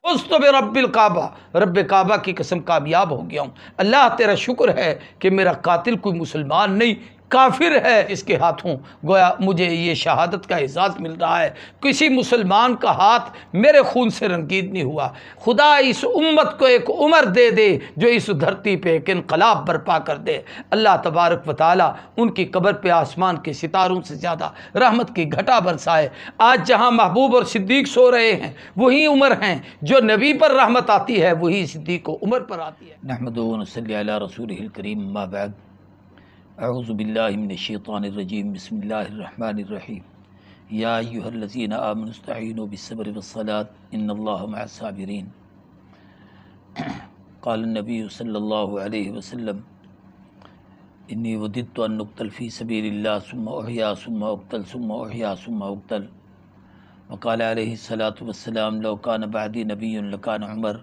فزت برب الکعبہ، رب کعبہ کی قسم کامیاب ہو گیا ہوں۔ اللہ تیرا شکر ہے کہ میرا قاتل کوئی مسلمان نہیں، کافر ہے، اس کے ہاتھوں گویا مجھے یہ شہادت کا اعزاز مل رہا ہے۔ کسی مسلمان کا ہاتھ میرے خون سے رنگین نہیں ہوا۔ خدا اس امت کو ایک عمر دے دے جو اس دھرتی پہ ایک انقلاب برپا کر دے۔ اللہ تبارک و تعالی ان کی قبر پہ آسمان کے ستاروں سے زیادہ رحمت کی گھٹا برسائے۔ آج جہاں محبوب اور صدیق سو رہے ہیں وہی عمر ہیں، جو نبی پر رحمت آتی ہے وہی صدیق و عمر پر آتی ہے۔ نحمدہ و نصلی علی رسولہ الکریم، اما بعد، اعوذ باللہ من الشیطان الرجیم، بسم اللہ الرحمن الرحیم۔ یا ایہا الذین آمنوا استعینوا بالصبر والصلاة ان اللہ مع الصابرین۔ قال النبی صلی اللہ علیہ وسلم انی وددت ان اقتل فی سبیل اللہ ثم احیا ثم اقتل ثم احیا ثم اقتل۔ وقال علیہ الصلاۃ والسلام لو کان بعدی نبی لکان عمر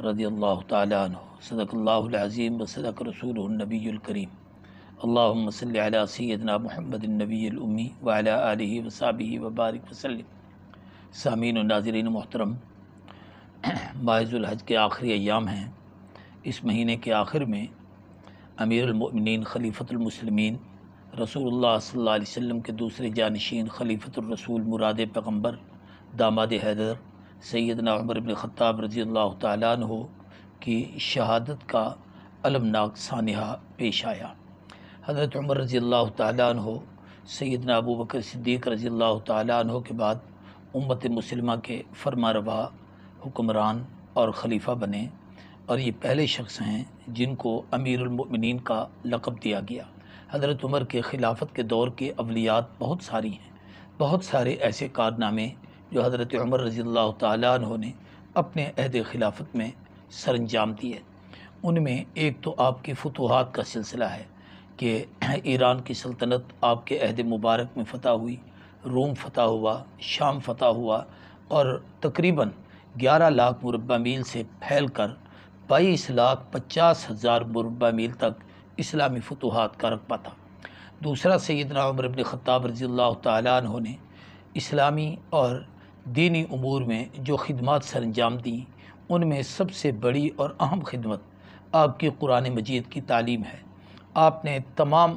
رضی اللہ تعالی عنہ۔ صدق اللہ العظیم وصدق رسولہ النبی الکریم۔ اللہم صلی علی سیدنا محمد النبی الامی وعلی آلہ وصحبہ وبارک وسلم۔ سامعین و ناظرین محترم، ماہ ذو الحج کے آخری ایام ہیں۔ اس مہینے کے آخر میں امیر المؤمنین خلیفۃ المسلمین رسول اللہ صلی اللہ علیہ وسلم کے دوسرے جانشین خلیفۃ الرسول مراد پیغمبر داماد حیدر سیدنا عمر بن خطاب رضی اللہ تعالیٰ عنہ کی شہادت کا المناک سانحہ پیش آیا۔ حضرت عمر رضی اللہ تعالیٰ عنہ سیدنا ابو بکر صدیق رضی اللہ تعالیٰ عنہ کے بعد امت مسلمہ کے فرمانروا حکمران اور خلیفہ بنے، اور یہ پہلے شخص ہیں جن کو امیر المؤمنین کا لقب دیا گیا۔ حضرت عمر کے خلافت کے دور کے اولیات بہت ساری ہیں، بہت سارے ایسے کارنامے جو حضرت عمر رضی اللہ تعالیٰ عنہ نے اپنے عہد خلافت میں سر انجام دیے۔ ان میں ایک تو آپ کی فتوحات کا سلسلہ ہے کہ ایران کی سلطنت آپ کے عہد مبارک میں فتح ہوئی، روم فتح ہوا، شام فتح ہوا، اور تقریباً 11 لاکھ مربع میل سے پھیل کر 22,50,000 مربع میل تک اسلامی فتوحات کا رقبہ تھا۔ دوسرا، سیدنا عمر بن خطاب رضی اللہ تعالیٰ عنہ نے اسلامی اور دینی امور میں جو خدمات سر انجام دیں، ان میں سب سے بڑی اور اہم خدمت آپ کی قرآن مجید کی تعلیم ہے۔ آپ نے تمام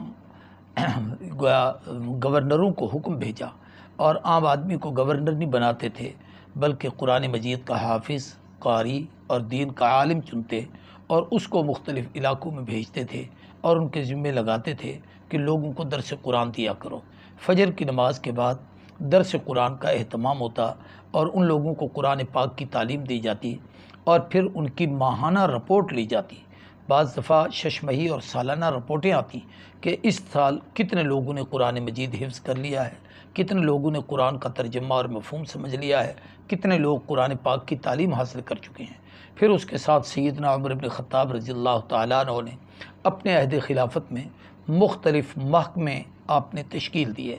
گورنروں کو حکم بھیجا، اور عام آدمی کو گورنر نہیں بناتے تھے بلکہ قرآن مجید کا حافظ، قاری اور دین کا عالم چنتے اور اس کو مختلف علاقوں میں بھیجتے تھے، اور ان کے ذمے لگاتے تھے کہ لوگوں کو درس قرآن دیا کرو۔ فجر کی نماز کے بعد درس قرآن کا اہتمام ہوتا اور ان لوگوں کو قرآن پاک کی تعلیم دی جاتی، اور پھر ان کی ماہانہ رپورٹ لی جاتی۔ بعض دفعہ ششمہی اور سالانہ رپورٹیں آتی کہ اس سال کتنے لوگوں نے قرآن مجید حفظ کر لیا ہے، کتنے لوگوں نے قرآن کا ترجمہ اور مفہوم سمجھ لیا ہے، کتنے لوگ قرآن پاک کی تعلیم حاصل کر چکے ہیں۔ پھر اس کے ساتھ سیدنا عمر بن خطاب رضی اللہ تعالیٰ عنہ نے اپنے عہد خلافت میں مختلف محکمے آپ نے تشکیل دیے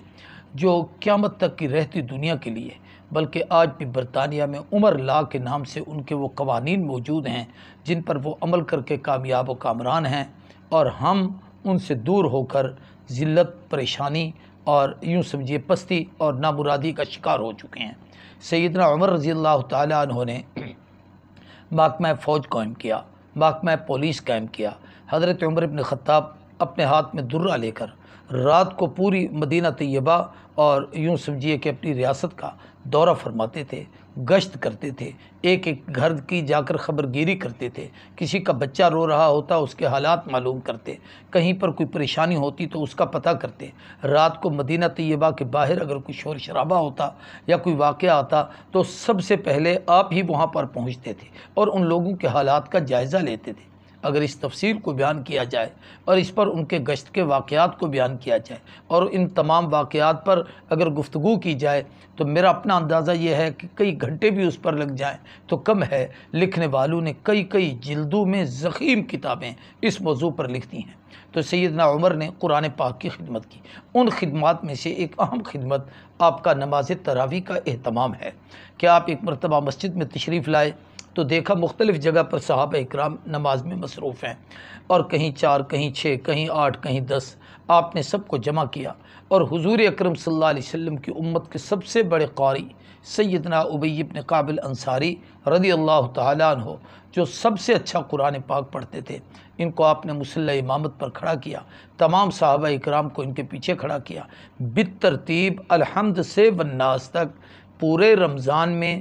جو قیامت تک کی رہتی دنیا کے لیے، بلکہ آج بھی برطانیہ میں عمر لا کے نام سے ان کے وہ قوانین موجود ہیں جن پر وہ عمل کر کے کامیاب و کامران ہیں، اور ہم ان سے دور ہو کر ذلت، پریشانی اور یوں سمجھیے پستی اور نامرادی کا شکار ہو چکے ہیں۔ سیدنا عمر رضی اللہ تعالیٰ عنہ نے محکمہ فوج قائم کیا، محکمہ پولیس قائم کیا۔ حضرت عمر بن خطاب اپنے ہاتھ میں درہ لے کر رات کو پوری مدینہ طیبہ اور یوں سمجھیے کہ اپنی ریاست کا دورہ فرماتے تھے، گشت کرتے تھے، ایک ایک گھر کی جا کر خبر گیری کرتے تھے، کسی کا بچہ رو رہا ہوتا اس کے حالات معلوم کرتے، کہیں پر کوئی پریشانی ہوتی تو اس کا پتہ کرتے۔ رات کو مدینہ طیبہ کے باہر اگر کوئی شور شرابہ ہوتا یا کوئی واقعہ آتا تو سب سے پہلے آپ ہی وہاں پر پہنچتے تھے اور ان لوگوں کے حالات کا جائزہ لیتے تھے۔ اگر اس تفصیل کو بیان کیا جائے اور اس پر ان کے گشت کے واقعات کو بیان کیا جائے اور ان تمام واقعات پر اگر گفتگو کی جائے تو میرا اپنا اندازہ یہ ہے کہ کئی گھنٹے بھی اس پر لگ جائیں تو کم ہے۔ لکھنے والوں نے کئی جلدوں میں ضخیم کتابیں اس موضوع پر لکھتی ہیں۔ تو سیدنا عمر نے قرآن پاک کی خدمت کی۔ ان خدمات میں سے ایک اہم خدمت آپ کا نماز تراویح کا اہتمام ہے کہ آپ ایک مرتبہ مسجد میں تشریف لائے تو دیکھا مختلف جگہ پر صحابہ اکرام نماز میں مصروف ہیں، اور کہیں 4، کہیں 6، کہیں 8، کہیں 10۔ آپ نے سب کو جمع کیا اور حضور اکرم صلی اللہ علیہ وسلم کی امت کے سب سے بڑے قاری سیدنا ابی ابن کعب الانصاری رضی اللہ تعالیٰ عنہ جو سب سے اچھا قرآن پاک پڑھتے تھے، ان کو آپ نے مصلی امامت پر کھڑا کیا، تمام صحابہ اکرام کو ان کے پیچھے کھڑا کیا، بالترتیب الحمد سے والناس تک پورے رمضان میں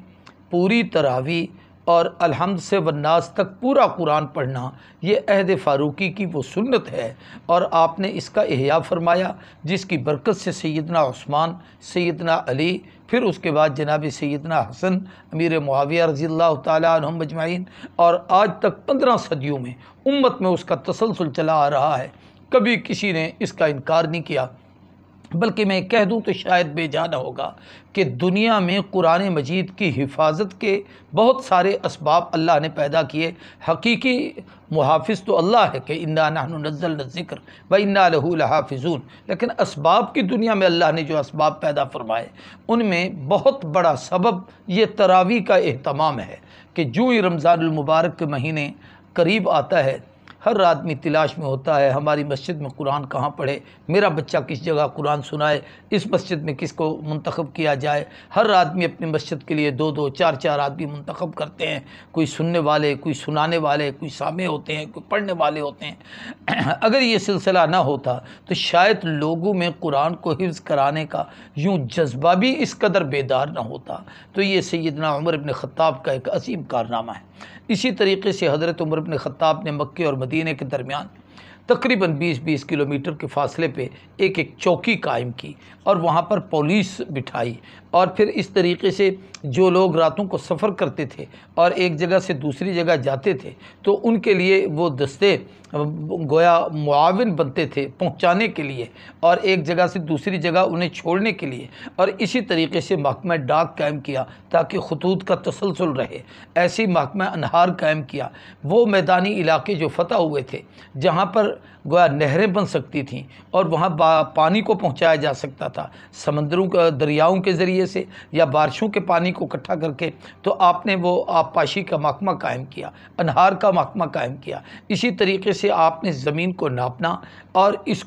پوری تراویح اور الحمد سے والناس تک پورا قرآن پڑھنا یہ عہد فاروقی کی وہ سنت ہے، اور آپ نے اس کا احیاء فرمایا، جس کی برکت سے سیدنا عثمان، سیدنا علی، پھر اس کے بعد جناب سیدنا حسن امیر معاویہ رضی اللہ تعالیٰ عنہم اجمعین، اور آج تک 15 صدیوں میں امت میں اس کا تسلسل چلا آ رہا ہے، کبھی کسی نے اس کا انکار نہیں کیا۔ بلکہ میں کہہ دوں تو شاید بے جا نہ ہوگا کہ دنیا میں قرآن مجید کی حفاظت کے بہت سارے اسباب اللہ نے پیدا کیے، حقیقی محافظ تو اللہ ہے کہ انا نحن نزلنا الذکر وانا لہ لحافظون، لیکن اسباب کی دنیا میں اللہ نے جو اسباب پیدا فرمائے ان میں بہت بڑا سبب یہ تراویح کا اہتمام ہے کہ جو ہی رمضان المبارک کے مہینے قریب آتا ہے، ہر آدمی تلاش میں ہوتا ہے ہماری مسجد میں قرآن کہاں پڑھے، میرا بچہ کس جگہ قرآن سنائے، اس مسجد میں کس کو منتخب کیا جائے۔ ہر آدمی اپنی مسجد کے لیے 2 4 آدمی منتخب کرتے ہیں، کوئی سننے والے، کوئی سنانے والے، کوئی سامع ہوتے ہیں، کوئی پڑھنے والے ہوتے ہیں۔ اگر یہ سلسلہ نہ ہوتا تو شاید لوگوں میں قرآن کو حفظ کرانے کا یوں جذبہ بھی اس قدر بیدار نہ ہوتا۔ تو یہ سیدنا عمر بن خطاب کا ایک عظیم کارنامہ ہے۔ اسی طریقے سے حضرت عمر بن خطاب نے مکے اور مدینہ کے درمیان تقریباً 20 کلومیٹر کے فاصلے پہ ایک چوکی قائم کی اور وہاں پر پولیس بٹھائی، اور پھر اس طریقے سے جو لوگ راتوں کو سفر کرتے تھے اور ایک جگہ سے دوسری جگہ جاتے تھے تو ان کے لیے وہ دستے گویا معاون بنتے تھے پہنچانے کے لیے، اور ایک جگہ سے دوسری جگہ انہیں چھوڑنے کے لیے، اور اسی طریقے سے محکمہ ڈاک قائم کیا تاکہ خطوط کا تسلسل رہے، ایسی محکمہ انہار قائم کیا۔ وہ میدانی علاقے جو فتح ہوئے تھے جہاں پر گویا نہریں بن سکتی تھیں اور وہاں پانی کو پہنچایا جا سکتا تھا سمندروں کا دریاؤں کے ذریعے سے یا بارشوں کے پانی کو اکٹھا کر کے، تو آپ نے وہ آبپاشی کا محکمہ قائم کیا، انہار کا محکمہ قائم کیا۔ اسی طریقے سے آپ نے زمین کو ناپنا اور اس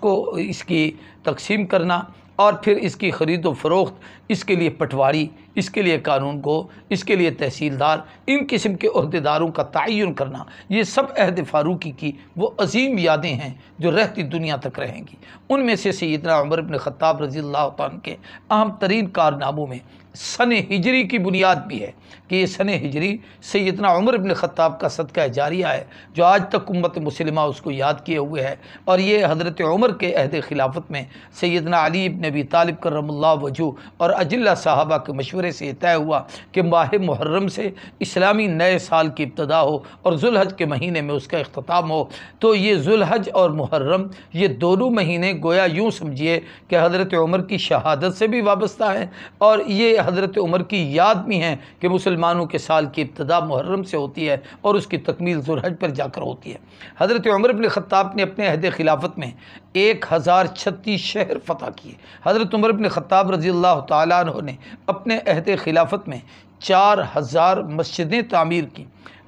کی تقسیم کرنا، اور پھر اس کی خرید و فروخت، اس کے لیے پٹواری، اس کے لیے قانون گو، اس کے لیے تحصیلدار، ان قسم کے عہدیداروں کا تعین کرنا، یہ سب عہد فاروقی کی وہ عظیم یادیں ہیں جو رہتی دنیا تک رہیں گی۔ ان میں سے سیدنا عمر بن خطاب رضی اللہ عنہ کے اہم ترین کارناموں میں سن ہجری کی بنیاد بھی ہے کہ یہ سن ہجری سیدنا عمر بن خطاب کا صدقہ جاریہ ہے جو آج تک امت مسلمہ اس کو یاد کیے ہوئے ہے، اور یہ حضرت عمر کے عہد خلافت میں سیدنا علی بن ابی طالب کرم اللہ وجہہ اور اجلہ صحابہ کے مشورے سے یہ طے ہوا کہ ماہ محرم سے اسلامی نئے سال کی ابتدا ہو اور ذوالحج کے مہینے میں اس کا اختتام ہو۔ تو یہ ذوالحج اور محرم یہ دونوں مہینے گویا یوں سمجھیے کہ حضرت عمر کی شہادت سے بھی وابستہ ہیں، اور یہ حضرت عمر کی یاد بھی ہیں کہ مسلمانوں کے سال کی ابتدا محرم سے ہوتی ہے اور اس کی تکمیل ذوالحج پر جا کر ہوتی ہے۔ حضرت عمر بن خطاب نے اپنے عہد خلافت میں 1036 شہر فتح کیے۔ حضرت عمر بن خطاب رضی اللہ تعالیٰ عنہ نے اپنے عہد خلافت میں 4000 مسجدیں تعمیر کی۔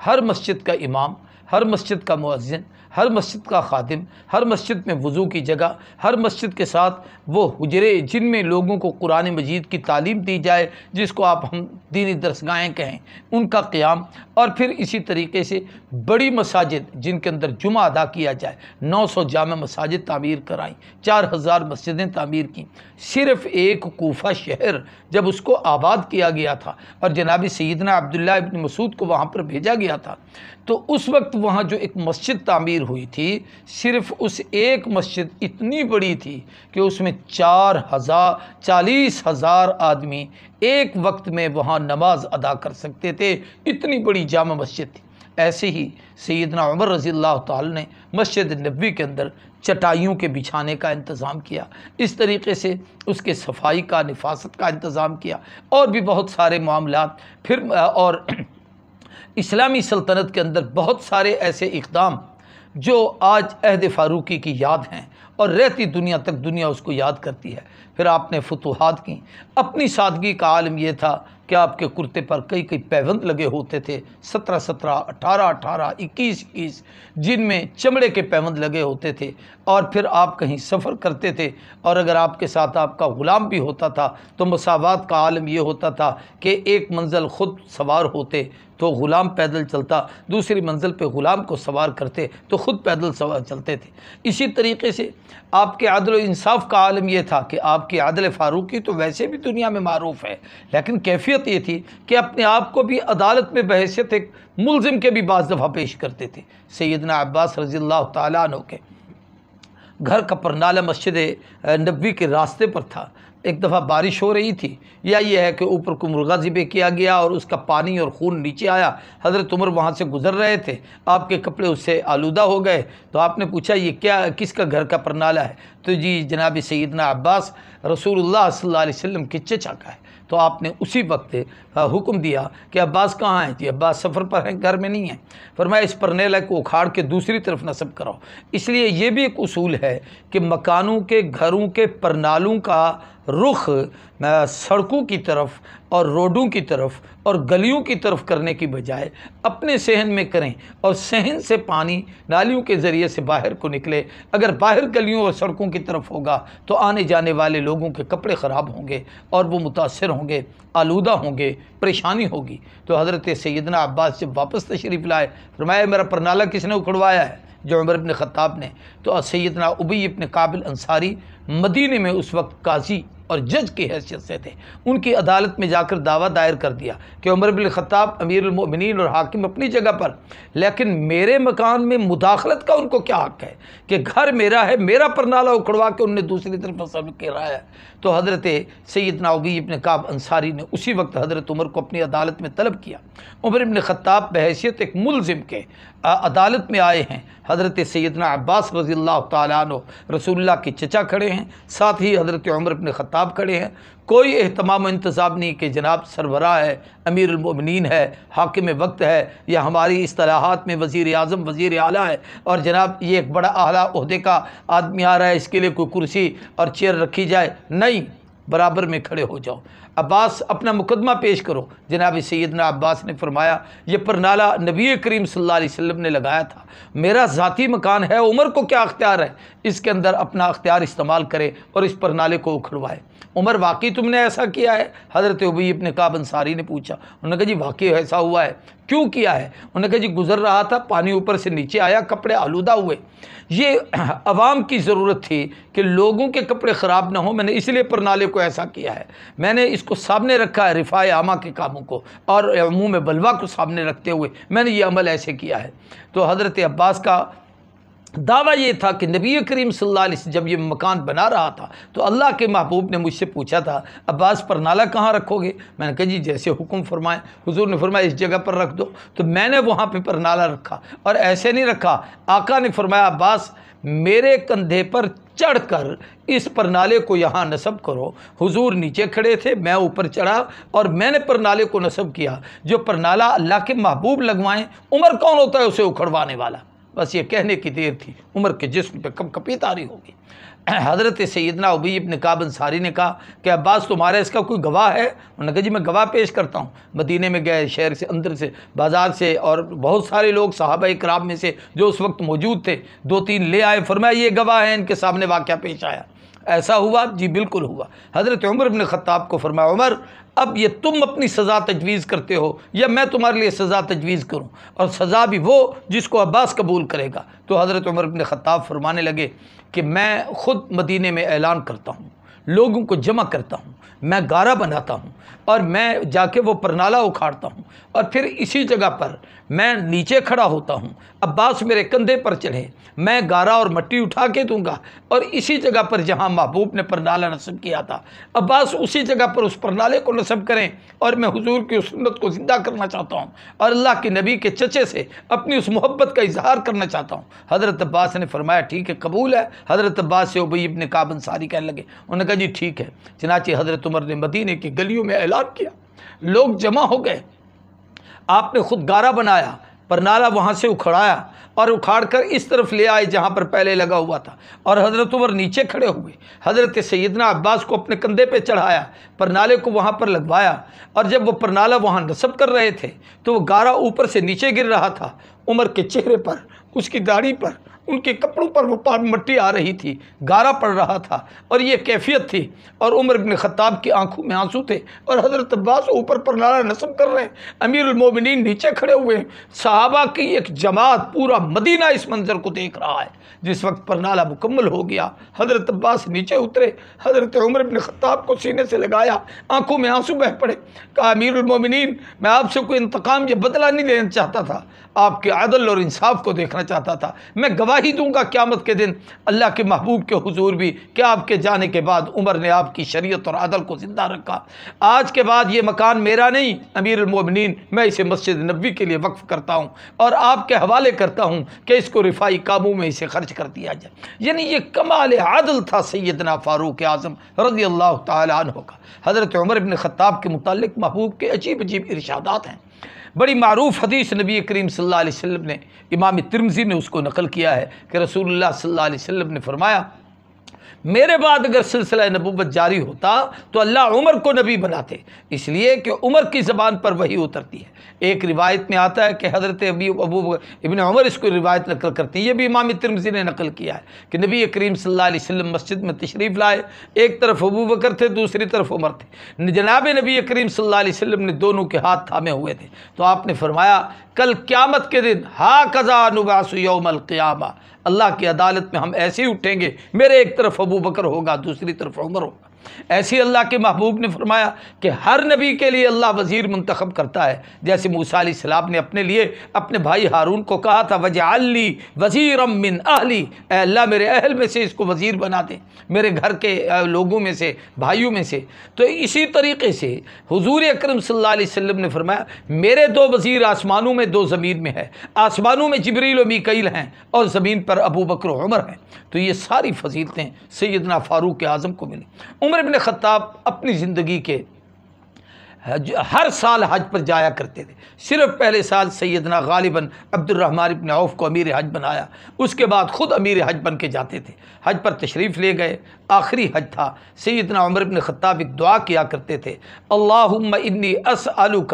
ہر مسجد کا امام، ہر مسجد کا مؤذن، ہر مسجد کا خادم، ہر مسجد میں وضو کی جگہ، ہر مسجد کے ساتھ وہ حجرے جن میں لوگوں کو قرآن مجید کی تعلیم دی جائے، جس کو آپ ہم دینی درسگاہیں کہیں، ان کا قیام، اور پھر اسی طریقے سے بڑی مساجد جن کے اندر جمعہ ادا کیا جائے، 900 جامع مساجد تعمیر کرائیں، 4000 مسجدیں تعمیر کیں۔ صرف ایک کوفہ شہر جب اس کو آباد کیا گیا تھا اور جناب سیدنا عبداللہ ابن مسعود کو وہاں پر بھیجا گیا تھا، تو اس وقت وہاں جو ایک مسجد تعمیر ہوئی تھی، صرف اس ایک مسجد اتنی بڑی تھی کہ اس میں 40,000 آدمی ایک وقت میں وہاں نماز ادا کر سکتے تھے، اتنی بڑی جامع مسجد تھی۔ ایسے ہی سیدنا عمر رضی اللہ تعالی نے مسجد نبوی کے اندر چٹائیوں کے بچھانے کا انتظام کیا، اس طریقے سے اس کے صفائی کا، نفاست کا انتظام کیا، اور بھی بہت سارے معاملات۔ پھر اور اسلامی سلطنت کے اندر بہت سارے ایسے اقدام جو آج عہد فاروقی کی یاد ہیں اور رہتی دنیا تک دنیا اس کو یاد کرتی ہے۔ پھر آپ نے فتوحات کی۔ اپنی سادگی کا عالم یہ تھا کہ آپ کے کرتے پر کئی کئی پیوند لگے ہوتے تھے، 17 18 21 جن میں چمڑے کے پیوند لگے ہوتے تھے، اور پھر آپ کہیں سفر کرتے تھے اور اگر آپ کے ساتھ آپ کا غلام بھی ہوتا تھا تو مساوات کا عالم یہ ہوتا تھا کہ ایک منزل خود سوار ہوتے تو غلام پیدل چلتا، دوسری منزل پہ غلام کو سوار کرتے تو خود پیدل سوار چلتے تھے۔ اسی طریقے سے آپ کے عدل و انصاف کا عالم یہ تھا کہ آپ کی عدل فاروقی تو ویسے بھی دنیا میں معروف ہے، لیکن کیفیت یہ تھی کہ اپنے آپ کو بھی عدالت میں بحیثیت ایک ملزم کے بھی بعض دفعہ پیش کرتے تھے۔ سیدنا عباس رضی اللہ تعالیٰ عنہ کے گھر کا پرنالہ مسجد نبوی کے راستے پر تھا۔ ایک دفعہ بارش ہو رہی تھی، یا یہ ہے کہ اوپر کو مرغا ذبح کیا گیا اور اس کا پانی اور خون نیچے آیا، حضرت عمر وہاں سے گزر رہے تھے، آپ کے کپڑے اس سے آلودہ ہو گئے، تو آپ نے پوچھا یہ کیا، کس کا گھر کا پرنالہ ہے؟ تو جی جناب سیدنا عباس رسول اللہ صلی اللہ علیہ وسلم کے چچا کا ہے۔ تو آپ نے اسی وقت حکم دیا کہ عباس کہاں ہیں؟ جی عباس سفر پر ہیں، گھر میں نہیں ہیں۔ فرمایا اس پرنالے کو اکھاڑ کے دوسری طرف نصب کراؤ۔ اس لیے یہ بھی ایک اصول ہے کہ مکانوں کے، گھروں کے پرنالوں کا رخ سڑکوں کی طرف اور روڈوں کی طرف اور گلیوں کی طرف کرنے کی بجائے اپنے صحن میں کریں، اور صحن سے پانی نالیوں کے ذریعے سے باہر کو نکلے۔ اگر باہر گلیوں اور سڑکوں کی طرف ہوگا تو آنے جانے والے لوگوں کے کپڑے خراب ہوں گے اور وہ متاثر ہوں گے، آلودہ ہوں گے، پریشانی ہوگی۔ تو حضرت سیدنا عباس جب واپس تشریف لائے، فرمایا میرا پرنالہ کس نے اکھڑوایا ہے؟ جو عمر بن خطاب نے۔ تو سیدنا ابی ابن کعب الانصاری مدینے میں اس وقت قاضی اور جج کی حیثیت سے تھے، ان کی عدالت میں جا کر دعویٰ دائر کر دیا کہ عمر بن خطاب امیر المؤمنین اور حاکم اپنی جگہ پر، لیکن میرے مکان میں مداخلت کا ان کو کیا حق ہے کہ گھر میرا ہے، میرا پرنالہ اکھڑوا کے ان نے دوسری طرف نصب کرایا ہے۔ تو حضرت سیدنا ابی ابن کعب انصاری نے اسی وقت حضرت عمر کو اپنی عدالت میں طلب کیا۔ عمر بن خطاب بحیثیت ایک ملزم کے عدالت میں آئے ہیں، حضرت سیدنا عباس رضی اللہ تعالیٰ عنہ رسول اللہ کے چچا کھڑے ہیں، ساتھ ہی حضرت عمر بن خطاب کھڑے ہیں۔ کوئی اہتمام و انتظام نہیں کہ جناب سربراہ ہے، امیر المؤمنین ہے، حاکم وقت ہے، یا ہماری اصطلاحات میں وزیر اعظم، وزیر اعلیٰ ہے، اور جناب یہ ایک بڑا اعلیٰ عہدے کا آدمی آ رہا ہے، اس کے لیے کوئی کرسی اور چیئر رکھی جائے، نہیں، برابر میں کھڑے ہو جاؤ، عباس اپنا مقدمہ پیش کرو۔ جناب سیدنا عباس نے فرمایا یہ پرنالہ نبی کریم صلی اللہ علیہ وسلم نے لگایا تھا، میرا ذاتی مکان ہے، عمر کو کیا اختیار ہے اس کے اندر اپنا اختیار استعمال کرے اور اس پرنالے کو اکھڑوائے۔ عمر واقعی تم نے ایسا کیا ہے؟ حضرت ابی ابن کعب انصاری نے پوچھا۔ انہوں نے کہا جی واقعی ایسا ہوا ہے۔ کیوں کیا ہے؟ انہوں نے کہا جی گزر رہا تھا، پانی اوپر سے نیچے آیا، کپڑے آلودہ ہوئے، یہ عوام کی ضرورت تھی کہ لوگوں کے کپڑے خراب نہ ہوں، میں نے اس لیے پرنالے کو ایسا کیا ہے، میں نے اس کو سامنے رکھا ہے رفاع عامہ کے کاموں کو اور عموم بلوا کو سامنے رکھتے ہوئے میں نے یہ عمل ایسے کیا ہے۔ تو حضرت عباس کا دعویٰ یہ تھا کہ نبی کریم صلی اللہ علیہ وسلم جب یہ مکان بنا رہا تھا تو اللہ کے محبوب نے مجھ سے پوچھا تھا عباس پرنالہ کہاں رکھو گے؟ میں نے کہا جی جیسے حکم فرمائیں۔ حضور نے فرمایا اس جگہ پر رکھ دو، تو میں نے وہاں پہ پرنالہ رکھا، اور ایسے نہیں رکھا، آقا نے فرمایا عباس میرے کندھے پر چڑھ کر اس پرنالے کو یہاں نصب کرو۔ حضور نیچے کھڑے تھے، میں اوپر چڑھا اور میں نے پرنالے کو نصب کیا۔ جو پرنالہ اللہ کے محبوب لگوائیں، عمر کون ہوتا ہے اسے اکھڑوانے والا؟ بس یہ کہنے کی دیر تھی، عمر کے جسم پہ کب کپی طاری ہوگی۔ حضرت سیدنا ابی ابن کعب انصاری نے کہا کہ عباس تمہارا اس کا کوئی گواہ ہے؟ انہوں نے کہا جی میں گواہ پیش کرتا ہوں۔ مدینے میں گئے، شہر سے، اندر سے، بازار سے، اور بہت سارے لوگ صحابہ اکرام میں سے جو اس وقت موجود تھے 2-3 لے آئے، فرمایا یہ گواہ ہیں، ان کے سامنے واقعہ پیش آیا۔ ایسا ہوا؟ جی بالکل ہوا۔ حضرت عمر بن خطاب کو فرمایا عمر اب یہ تم اپنی سزا تجویز کرتے ہو یا میں تمہارے لیے سزا تجویز کروں، اور سزا بھی وہ جس کو عباس قبول کرے گا۔ تو حضرت عمر بن خطاب فرمانے لگے کہ میں خود مدینے میں اعلان کرتا ہوں، لوگوں کو جمع کرتا ہوں، میں گارا بناتا ہوں اور میں جا کے وہ پرنالہ اکھاڑتا ہوں، اور پھر اسی جگہ پر میں نیچے کھڑا ہوتا ہوں، عباس میرے کندھے پر چڑھے، میں گارا اور مٹی اٹھا کے دوں گا، اور اسی جگہ پر جہاں محبوب نے پرنالہ نصب کیا تھا عباس اسی جگہ پر اس پرنالے کو نصب کریں، اور میں حضور کی اس سنت کو زندہ کرنا چاہتا ہوں اور اللہ کے نبی کے چچے سے اپنی اس محبت کا اظہار کرنا چاہتا ہوں۔ حضرت عباس نے فرمایا ٹھیک ہے، قبول ہے۔ حضرت عباس سے ابی ابن کعب انصاری کہنے لگے، انہوں نے کہا جی ٹھیک ہے۔ چنانچہ حضرت عمر نے مدینے کی گلیوں میں اعلان کیا، لوگ جمع ہو گئے، آپ نے خود گارا بنایا، پرنالہ وہاں سے اکھڑایا اور اکھاڑ کر اس طرف لے آئے جہاں پر پہلے لگا ہوا تھا، اور حضرت عمر نیچے کھڑے ہوئے، حضرت سیدنا عباس کو اپنے کندھے پہ چڑھایا، پرنالے کو وہاں پر لگوایا، اور جب وہ پرنالہ وہاں نصب کر رہے تھے تو وہ گارا اوپر سے نیچے گر رہا تھا، عمر کے چہرے پر، اس کی داڑھی پر، ان کے کپڑوں پر وہ مٹی آ رہی تھی، گارا پڑ رہا تھا، اور یہ کیفیت تھی، اور عمر بن خطاب کی آنکھوں میں آنسو تھے، اور حضرت عباس اوپر پرنالہ نصب کر رہے ہیں، امیر المومنین نیچے کھڑے ہوئے ہیں، صحابہ کی ایک جماعت، پورا مدینہ اس منظر کو دیکھ رہا ہے۔ جس وقت پرنالہ مکمل ہو گیا، حضرت عباس نیچے اترے، حضرت عمر بن خطاب کو سینے سے لگایا، آنکھوں میں آنسو بہہ پڑے، کہا امیر المومنین میں آپ سے کوئی انتقام یا بدلہ نہیں لینا چاہتا تھا، آپ کے عدل اور انصاف کو دیکھنا چاہتا تھا، میں گواہی دوں گا قیامت کے دن اللہ کے محبوب کے حضور بھی کہ آپ کے جانے کے بعد عمر نے آپ کی شریعت اور عدل کو زندہ رکھا۔ آج کے بعد یہ مکان میرا نہیں امیر المومنین، میں اسے مسجد نبوی کے لیے وقف کرتا ہوں اور آپ کے حوالے کرتا ہوں کہ اس کو رفائی کاموں میں اسے خرچ کر دیا جائے۔ یعنی یہ کمال عدل تھا سیدنا فاروق اعظم رضی اللہ تعالی عنہ کا۔ حضرت عمر بن خطاب کے متعلق محبوب کے عجیب عجیب ارشادات ہیں۔ بڑی معروف حدیث نبی کریم صلی اللہ علیہ وسلم نے، امام ترمذی نے اس کو نقل کیا ہے کہ رسول اللہ صلی اللہ علیہ وسلم نے فرمایا، میرے بعد اگر سلسلہ نبوت جاری ہوتا تو اللہ عمر کو نبی بناتے، اس لیے کہ عمر کی زبان پر وحی اترتی ہے۔ ایک روایت میں آتا ہے کہ حضرت ابو ابن عمر اس کو روایت نقل کرتی ہے، یہ بھی امام ترمذی نے نقل کیا ہے کہ نبی کریم صلی اللہ علیہ وسلم مسجد میں تشریف لائے، ایک طرف ابو بکر تھے، دوسری طرف عمر تھے، جناب نبی کریم صلی اللہ علیہ وسلم نے دونوں کے ہاتھ تھامے ہوئے تھے، تو آپ نے فرمایا کل قیامت کے دن ہاکذا نبعث یوم القیامہ، اللہ کی عدالت میں ہم ایسے ہی اٹھیں گے، میرے ایک طرف ابو بکر ہوگا، دوسری طرف عمر ہوگا۔ ایسے اللہ کے محبوب نے فرمایا کہ ہر نبی کے لیے اللہ وزیر منتخب کرتا ہے، جیسے موسیٰ علیہ السلام نے اپنے لیے اپنے بھائی ہارون کو کہا تھا وَاجْعَلْ لِي وَزِيرًا مِّنْ أَهْلِي، اے اللہ میرے اہل میں سے اس کو وزیر بنا دے، میرے گھر کے لوگوں میں سے، بھائیوں میں سے۔ تو اسی طریقے سے حضور اکرم صلی اللہ علیہ وسلم نے فرمایا میرے دو وزیر آسمانوں میں، دو زمین میں ہے، آسمانوں میں جبریل و میکائیل ہیں اور زمین پر ابو بکر و عمر ہیں۔ تو یہ ساری فضیلتیں سیدنا فاروق اعظم کو ملی۔ عمر بن خطاب اپنی زندگی کے ہر سال حج پر جایا کرتے تھے، صرف پہلے سال سیدنا غالباً عبد الرحمن بن عوف کو امیر حج بنایا، اس کے بعد خود امیر حج بن کے جاتے تھے، حج پر تشریف لے گئے، آخری حج تھا، سیدنا عمر بن خطاب ایک دعا کیا کرتے تھے، اللہم انی اسألک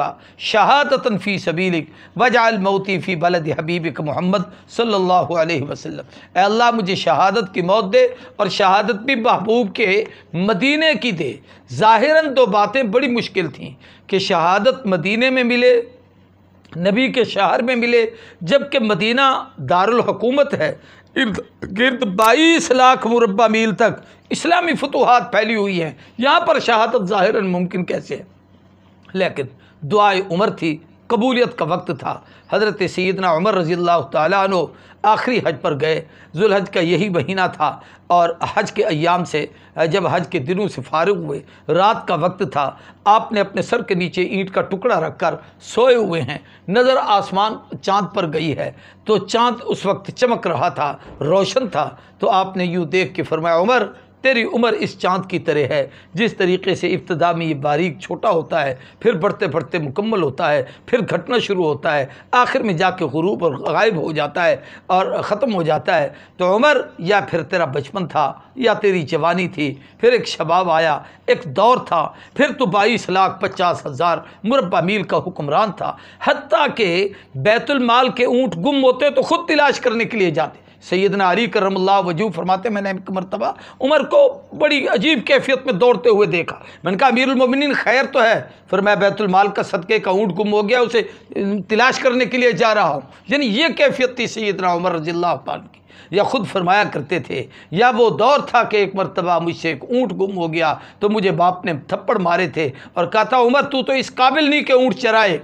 شہادۃ فی سبیلک واجعل موتی فی بلد حبیبک محمد صلی اللہ علیہ وسلم، اے اللہ مجھے شہادت کی موت دے اور شہادت بھی محبوب کے مدینے کی دے۔ ظاہراً دو باتیں بڑی مشکل تھیں کہ شہادت مدینے میں ملے، نبی کے شہر میں ملے، جبکہ مدینہ دارالحکومت ہے، ارد گرد 22 لاکھ مربع میل تک اسلامی فتوحات پھیلی ہوئی ہیں، یہاں پر شہادت ظاہراً ممکن کیسے ہے؟ لیکن دعائے عمر تھی، قبولیت کا وقت تھا۔ حضرت سیدنا عمر رضی اللہ تعالیٰ عنہ آخری حج پر گئے، ذوالحج کا یہی مہینہ تھا، اور حج کے ایام سے جب حج کے دنوں سے فارغ ہوئے، رات کا وقت تھا، آپ نے اپنے سر کے نیچے اینٹ کا ٹکڑا رکھ کر سوئے ہوئے ہیں، نظر آسمان چاند پر گئی ہے، تو چاند اس وقت چمک رہا تھا، روشن تھا، تو آپ نے یوں دیکھ کے فرمایا عمر تیری عمر اس چاند کی طرح ہے، جس طریقے سے ابتدا میں یہ باریک چھوٹا ہوتا ہے، پھر بڑھتے بڑھتے مکمل ہوتا ہے، پھر گھٹنا شروع ہوتا ہے، آخر میں جا کے غروب اور غائب ہو جاتا ہے اور ختم ہو جاتا ہے۔ تو عمر یا پھر تیرا بچپن تھا یا تیری جوانی تھی، پھر ایک شباب آیا، ایک دور تھا، پھر تو 22,50,000 مربع میل کا حکمران تھا، حتیٰ کہ بیت المال کے اونٹ گم ہوتے تو خود تلاش کرنے کے لیے جاتے۔ سیدنا علی کرم اللہ وجہہ فرماتے میں نے ایک مرتبہ عمر کو بڑی عجیب کیفیت میں دوڑتے ہوئے دیکھا، میں نے کہا امیر المومنین خیر تو ہے؟ فرمایا بیت المال کا صدقے کا اونٹ گم ہو گیا، اسے تلاش کرنے کے لیے جا رہا ہوں۔ یعنی یہ کیفیت تھی سیدنا عمر رضی اللہ تعالیٰ کی۔ یا خود فرمایا کرتے تھے، یا وہ دور تھا کہ ایک مرتبہ مجھ سے ایک اونٹ گم ہو گیا تو مجھے باپ نے تھپڑ مارے تھے اور کہا تھا عمر تو اس قابل نہیں کہ اونٹ چرائے،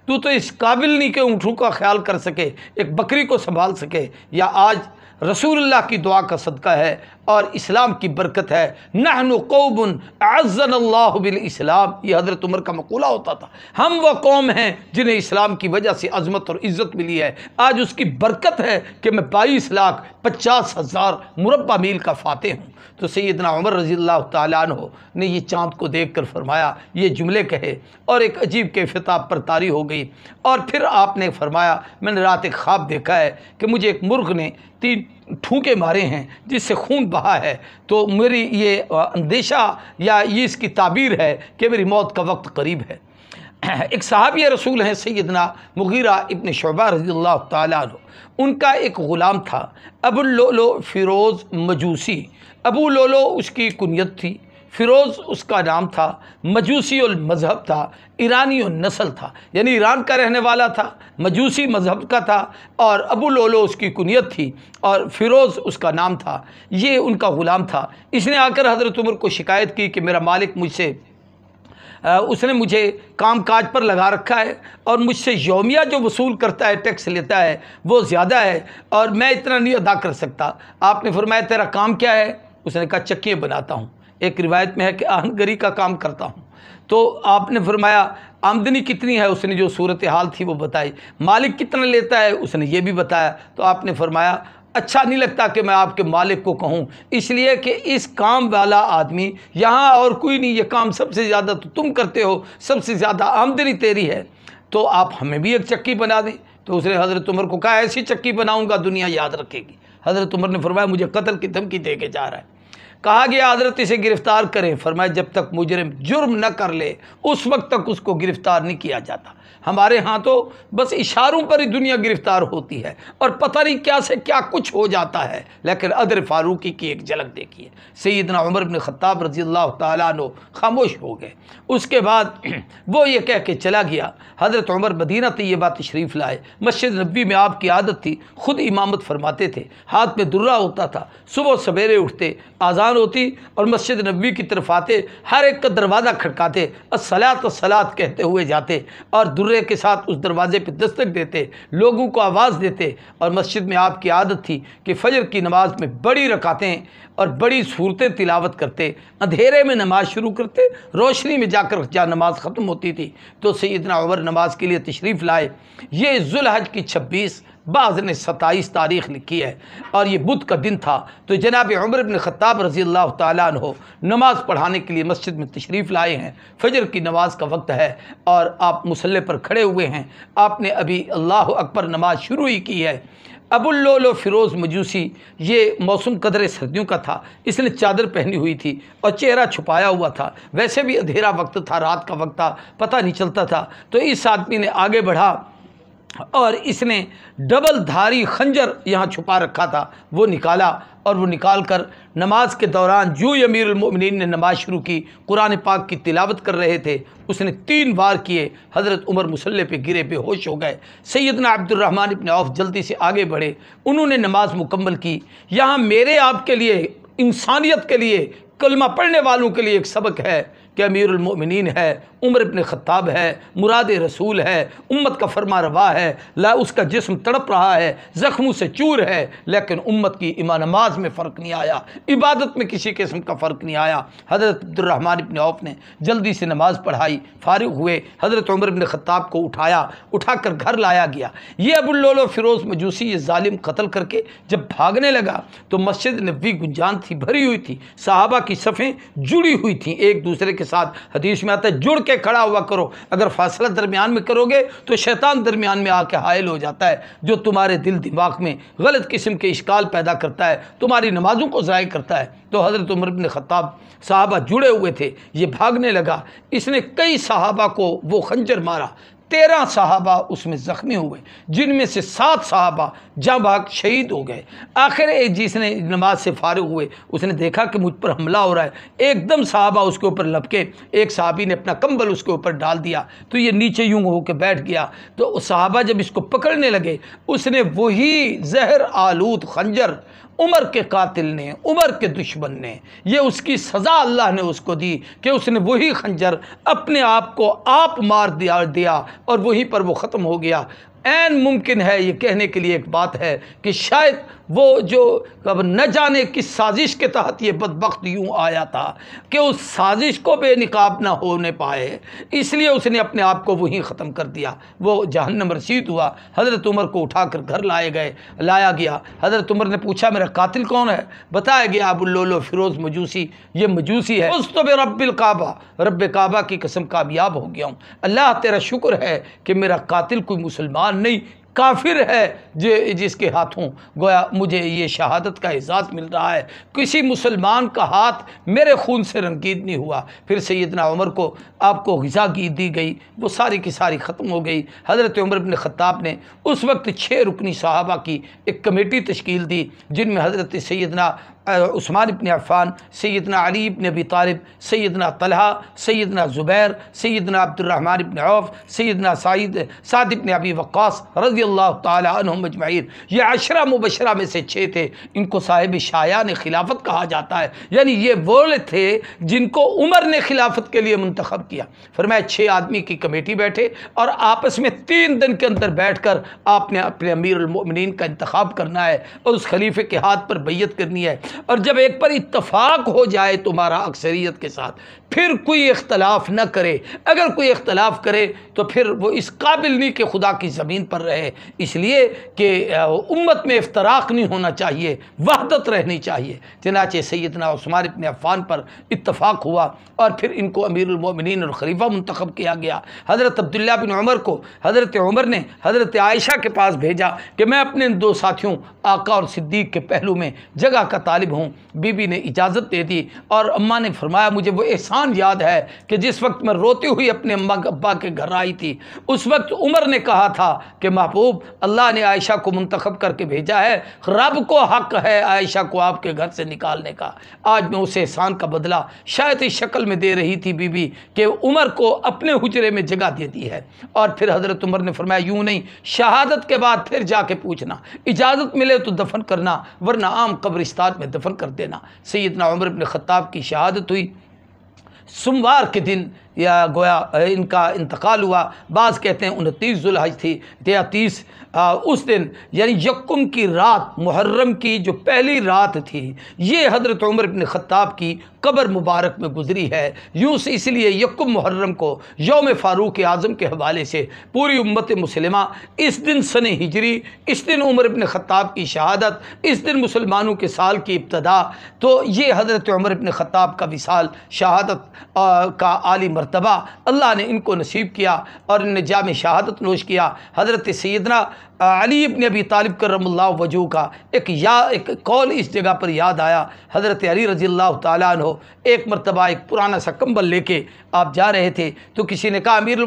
تو اس قابل نہیں کہ اونٹوں کا خیال کر سکے، ایک بکری کو سنبھال سکے۔ یا آج رسول اللہ کی دعا کا صدقہ ہے اور اسلام کی برکت ہے، نحن قوم اعزنا اللہ بالاسلام، یہ حضرت عمر کا مقولہ ہوتا تھا، ہم وہ قوم ہیں جنہیں اسلام کی وجہ سے عظمت اور عزت ملی ہے، آج اس کی برکت ہے کہ میں 22,50,000 مربع میل کا فاتح ہوں۔ تو سیدنا عمر رضی اللہ تعالیٰ عنہ نے یہ چاند کو دیکھ کر فرمایا، یہ جملے کہے، اور ایک عجیب کیفیت آپ پر طاری ہو گئی۔ اور پھر آپ نے فرمایا میں نے رات ایک خواب دیکھا ہے کہ مجھے ایک مرغ نے 3 ٹھونکے مارے ہیں جس سے خون بہا ہے، تو میری یہ اندیشہ یا یہ اس کی تعبیر ہے کہ میری موت کا وقت قریب ہے۔ ایک صحابی رسول ہیں سیدنا مغیرہ ابن شعبہ رضی اللہ تعالیٰ عنہ، ان کا ایک غلام تھا ابو اللؤلؤ فیروز مجوسی۔ ابو لولو اس کی کنیت تھی، فیروز اس کا نام تھا، مجوسی المذہب تھا، ایرانی النسل تھا، یعنی ایران کا رہنے والا تھا، مجوسی مذہب کا تھا، اور ابو لولو اس کی کنیت تھی اور فیروز اس کا نام تھا۔ یہ ان کا غلام تھا۔ اس نے آ کر حضرت عمر کو شکایت کی کہ میرا مالک مجھ سے اس نے مجھے کام کاج پر لگا رکھا ہے اور مجھ سے یومیہ جو وصول کرتا ہے، ٹیکس لیتا ہے، وہ زیادہ ہے اور میں اتنا نہیں ادا کر سکتا۔ آپ نے فرمایا تیرا کام کیا ہے؟ اس نے کہا چکیاں بناتا ہوں۔ ایک روایت میں ہے کہ آہن گری کا کام کرتا ہوں۔ تو آپ نے فرمایا آمدنی کتنی ہے؟ اس نے جو صورتحال تھی وہ بتائی۔ مالک کتنا لیتا ہے؟ اس نے یہ بھی بتایا۔ تو آپ نے فرمایا اچھا نہیں لگتا کہ میں آپ کے مالک کو کہوں، اس لیے کہ اس کام والا آدمی یہاں اور کوئی نہیں، یہ کام سب سے زیادہ تو تم کرتے ہو، سب سے زیادہ آمدنی تیری ہے، تو آپ ہمیں بھی ایک چکی بنا دیں۔ تو اس نے حضرت عمر کو کہا ایسی چکی بناؤں گا دنیا یاد رکھے گی۔ حضرت عمر نے فرمایا مجھے قتل کی دھمکی دے کے جا رہا ہے۔ کہا گیا حضرت اسے گرفتار کریں۔ فرمایا جب تک مجرم جرم نہ کر لے اس وقت تک اس کو گرفتار نہیں کیا جاتا۔ ہمارے ہاں تو بس اشاروں پر ہی دنیا گرفتار ہوتی ہے اور پتہ نہیں کیا سے کیا کچھ ہو جاتا ہے، لیکن عدل فاروقی کی ایک جھلک دیکھیے۔ سیدنا عمر بن خطاب رضی اللہ تعالیٰ عنہ خاموش ہو گئے۔ اس کے بعد وہ یہ کہہ کے چلا گیا۔ حضرت عمر مدینہ طیبہ تشریف لائے۔ مسجد نبوی میں آپ کی عادت تھی، خود امامت فرماتے تھے، ہاتھ میں درہ ہوتا تھا، صبح سویرے اٹھتے، آذان ہوتی اور مسجد نبوی کی طرف آتے، ہر ایک کا دروازہ کھٹکاتے، الصلاۃ الصلاۃ کہتے ہوئے جاتے اور درے کے ساتھ اس دروازے پہ دستک دیتے، لوگوں کو آواز دیتے۔ اور مسجد میں آپ کی عادت تھی کہ فجر کی نماز میں بڑی رکعتیں اور بڑی صورتیں تلاوت کرتے، اندھیرے میں نماز شروع کرتے، روشنی میں جا کر جہاں نماز ختم ہوتی تھی تو سیدنا عمر نماز کے لیے تشریف لائے۔ یہ ذوالحج کی 26، بعض نے 27 تاریخ لکھی ہے، اور یہ بدھ کا دن تھا۔ تو جناب عمر بن خطاب رضی اللہ تعالیٰ عنہ نماز پڑھانے کے لیے مسجد میں تشریف لائے ہیں۔ فجر کی نماز کا وقت ہے اور آپ مصلی پر کھڑے ہوئے ہیں، آپ نے ابھی اللہ اکبر نماز شروع ہی کی ہے۔ ابو اللؤلؤ فیروز مجوسی، یہ موسم قدر سردیوں کا تھا، اس نے چادر پہنی ہوئی تھی اور چہرہ چھپایا ہوا تھا، ویسے بھی اندھیرا وقت تھا، رات کا وقت تھا، پتہ نہیں چلتا تھا۔ تو اس آدمی نے آگے بڑھا اور اس نے ڈبل دھاری خنجر یہاں چھپا رکھا تھا، وہ نکالا، اور وہ نکال کر نماز کے دوران جو امیر المؤمنین نے نماز شروع کی، قرآن پاک کی تلاوت کر رہے تھے، اس نے 3 بار کیے۔ حضرت عمر مصلی پہ گرے، بے ہوش ہو گئے۔ سیدنا عبد الرحمن ابن عوف جلدی سے آگے بڑھے، انہوں نے نماز مکمل کی۔ یہاں میرے آپ کے لیے، انسانیت کے لیے، کلمہ پڑھنے والوں کے لیے ایک سبق ہے کہ امیر المؤمنین ہے، عمر ابن خطاب ہے، مراد رسول ہے، امت کا فرما روا ہے، اس کا جسم تڑپ رہا ہے، زخموں سے چور ہے، لیکن امت کی نماز میں فرق نہیں آیا، عبادت میں کسی قسم کا فرق نہیں آیا۔ حضرت عبد الرحمن ابن عوف نے جلدی سے نماز پڑھائی، فارغ ہوئے، حضرت عمر ابن خطاب کو اٹھا کر گھر لایا گیا۔ یہ ابو اللؤلؤ فیروز مجوسی یہ ظالم قتل کر کے جب بھاگنے لگا تو مسجد نبوی گنجان تھی، بھری ہوئی تھی، صحابہ کی صفیں جڑی ہوئی تھیں ایک دوسرے کے ساتھ۔ حدیث میں آتا ہے جڑ کے کھڑا ہوا کرو، اگر فاصلہ درمیان میں کرو گے تو شیطان درمیان میں آ کے حائل ہو جاتا ہے، جو تمہارے دل دماغ میں غلط قسم کے اشکال پیدا کرتا ہے، تمہاری نمازوں کو ضائع کرتا ہے۔ تو حضرت عمر بن خطاب، صحابہ جڑے ہوئے تھے، یہ بھاگنے لگا، اس نے کئی صحابہ کو وہ خنجر مارا، 13 صحابہ اس میں زخمی ہوئے، جن میں سے 7 صحابہ جاں بھاگ شہید ہو گئے۔ آخر ایک جس نے نماز سے فارغ ہوئے، اس نے دیکھا کہ مجھ پر حملہ ہو رہا ہے، ایک دم صحابہ اس کے اوپر لپکے، ایک صحابی نے اپنا کمبل اس کے اوپر ڈال دیا تو یہ نیچے یوں ہو کے بیٹھ گیا۔ تو صحابہ جب اس کو پکڑنے لگے، اس نے وہی زہر آلود خنجر عمر کے قاتل نے، عمر کے دشمن نے، یہ اس کی سزا اللہ نے اس کو دی کہ اس نے وہی خنجر اپنے آپ کو آپ مار دیا اور وہیں پر وہ ختم ہو گیا۔ عین ممکن ہے یہ کہنے کے لیے ایک بات ہے کہ شاید وہ جو اب نہ جانے کس سازش کے تحت یہ بدبخت یوں آیا تھا کہ اس سازش کو بے نقاب نہ ہونے پائے، اس لیے اس نے اپنے آپ کو وہیں ختم کر دیا، وہ جہنم رسید ہوا۔ حضرت عمر کو اٹھا کر گھر لایا گیا۔ حضرت عمر نے پوچھا میرا قاتل کون ہے؟ بتایا گیا ابو اللؤلؤ فیروز مجوسی، یہ مجوسی ہے۔ اس تو رب الکعبہ، رب کعبہ کی قسم کامیاب ہو گیا ہوں، اللہ تیرا شکر ہے کہ میرا قاتل کوئی مسلمان نہیں، کافر ہے جس کے ہاتھوں گویا مجھے یہ شہادت کا اعزاز مل رہا ہے، کسی مسلمان کا ہاتھ میرے خون سے رنگید نہیں ہوا۔ پھر سیدنا عمر کو آپ کو غذا کی دی گئی، وہ ساری کی ساری ختم ہو گئی۔ حضرت عمر بن خطاب نے اس وقت 6 رکنی صحابہ کی ایک کمیٹی تشکیل دی، جن میں حضرت سیدنا عثمان بن عفان، سیدنا علی بن ابی طالب، سیدنا طلحہ، سیدنا زبیر، سیدنا عبد الرحمن بن عوف، سیدنا سعد بن ابی وقاص رضی اللہ تعالی عنہم اجمعین، یہ 10 مبشرہ میں سے 6 تھے۔ ان کو صاحب شایان خلافت کہا جاتا ہے، یعنی یہ وہ تھے جن کو عمر نے خلافت کے لیے منتخب کیا۔ فرمایا 6 آدمی کی کمیٹی بیٹھے اور آپس میں 3 دن کے اندر بیٹھ کر آپ نے اپنے امیر المؤمنین کا انتخاب کرنا ہے اور اس خلیفے کے ہاتھ پر بیعت کرنی ہے، اور جب ایک پر اتفاق ہو جائے تمہارا اکثریت کے ساتھ، پھر کوئی اختلاف نہ کرے۔ اگر کوئی اختلاف کرے تو پھر وہ اس قابل نہیں کہ خدا کی زمین پر رہے، اس لیے کہ امت میں افتراق نہیں ہونا چاہیے، وحدت رہنی چاہیے۔ چنانچہ سیدنا عثمان بن عفان پر اتفاق ہوا اور پھر ان کو امیر المؤمنین اور خلیفہ منتخب کیا گیا۔ حضرت عبداللہ بن عمر کو حضرت عمر نے حضرت عائشہ کے پاس بھیجا کہ میں اپنے 2 ساتھیوں آقا اور صدیق کے پہلو میں جگہ کا طالب ہوں۔ بی بی نے اجازت دے دی اور اماں نے فرمایا مجھے وہ احسان یاد ہے کہ جس وقت میں روتی ہوئی اپنے ابا کے گھر آئی تھی، اس وقت عمر نے کہا تھا کہ محبوب اللہ نے عائشہ کو منتخب کر کے بھیجا ہے، رب کو حق ہے عائشہ کو آپ کے گھر سے نکالنے کا۔ آج میں اس احسان کا بدلہ شاید اس شکل میں دے رہی تھی بی بی کہ عمر کو اپنے حجرے میں جگہ دے دی ہے۔ اور پھر حضرت عمر نے فرمایا یوں نہیں، شہادت کے بعد پھر جا کے پوچھنا، اجازت ملے تو دفن کرنا ورنہ عام قبرستان میں دفن کر دینا۔ سیدنا عمر بن خطاب کی شہادت ہوئی سوموار کے دن، یا گویا ان کا انتقال ہوا۔ بعض کہتے ہیں 29 ذوالحج تھی یا 30، اس دن یعنی یکم کی رات، محرم کی جو پہلی رات تھی، یہ حضرت عمر بن خطاب کی قبر مبارک میں گزری ہے۔ یوں سے اس لیے یکم محرم کو یوم فاروق اعظم کے حوالے سے پوری امت مسلمہ اس دن سن ہجری، اس دن عمر بن خطاب کی شہادت، اس دن مسلمانوں کے سال کی ابتدا، تو یہ حضرت عمر بن خطاب کا وصال، شہادت کا عالی مرتبہ اللہ نے ان کو نصیب کیا اور ان نے جام شہادت نوش کیا۔ حضرت سیدنا علی بن ابی طالب کرم اللہ وجہہ کا ایک قول اس جگہ پر یاد آیا۔ حضرت علی رضی اللہ تعالیٰ عنہ ایک مرتبہ ایک پرانا سا کمبل لے کے آپ جا رہے تھے، تو کسی نے کہا امیر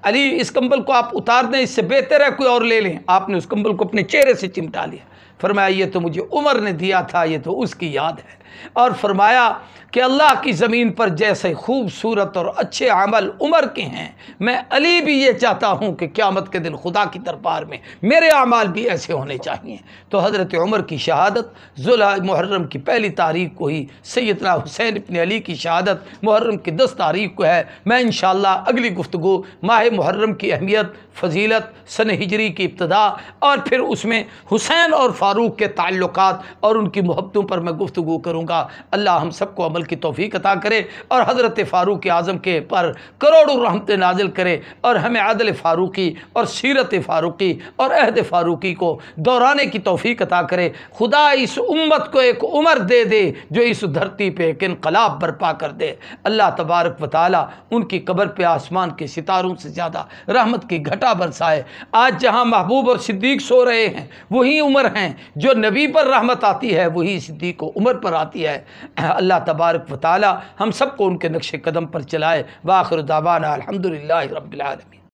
علی اس کمبل کو آپ اتار دیں، اس سے بہتر ہے کوئی اور لے لیں۔ آپ نے اس کمبل کو اپنے چہرے سے چمٹا لیا، فرمایا یہ تو مجھے عمر نے دیا تھا، یہ تو اس کی یاد ہے۔ اور فرمایا کہ اللہ کی زمین پر جیسے خوبصورت اور اچھے عمل عمر کے ہیں، میں علی بھی یہ چاہتا ہوں کہ قیامت کے دن خدا کی دربار میں میرے اعمال بھی ایسے ہونے چاہیے۔ تو حضرت عمر کی شہادت محرم کی پہلی تاریخ کو ہی، سیدنا حسین ابن علی کی شہادت محرم کی 10 تاریخ کو ہے۔ میں انشاءاللہ اگلی گفتگو ماہ محرم کی اہمیت، فضیلت، سن ہجری کی ابتدا اور پھر اس میں حسین اور فاروق کے تعلقات اور ان کی محبتوں پر میں گفتگو کروں گا۔ اللہ ہم سب کو عمل کی توفیق عطا کرے اور حضرت فاروق اعظم کے پر کروڑوں رحمتیں نازل کرے اور ہمیں عدل فاروقی اور سیرت فاروقی اور عہد فاروقی کو دہرانے کی توفیق عطا کرے۔ خدا اس امت کو ایک عمر دے دے جو اس دھرتی پہ ایک انقلاب برپا کر دے۔ اللہ تبارک و تعالی ان کی قبر پہ آسمان کے ستاروں سے زیادہ رحمت کی گھٹا برسائے۔ آج جہاں محبوب اور صدیق سو رہے ہیں وہی عمر ہیں، جو نبی پر رحمت آتی ہے وہی صدیق و عمر پر آتی ہے۔ اللہ تبارک و تعالی ہم سب کو ان کے نقش قدم پر چلائے۔ وآخر دعوانا الحمدللہ رب العالمین۔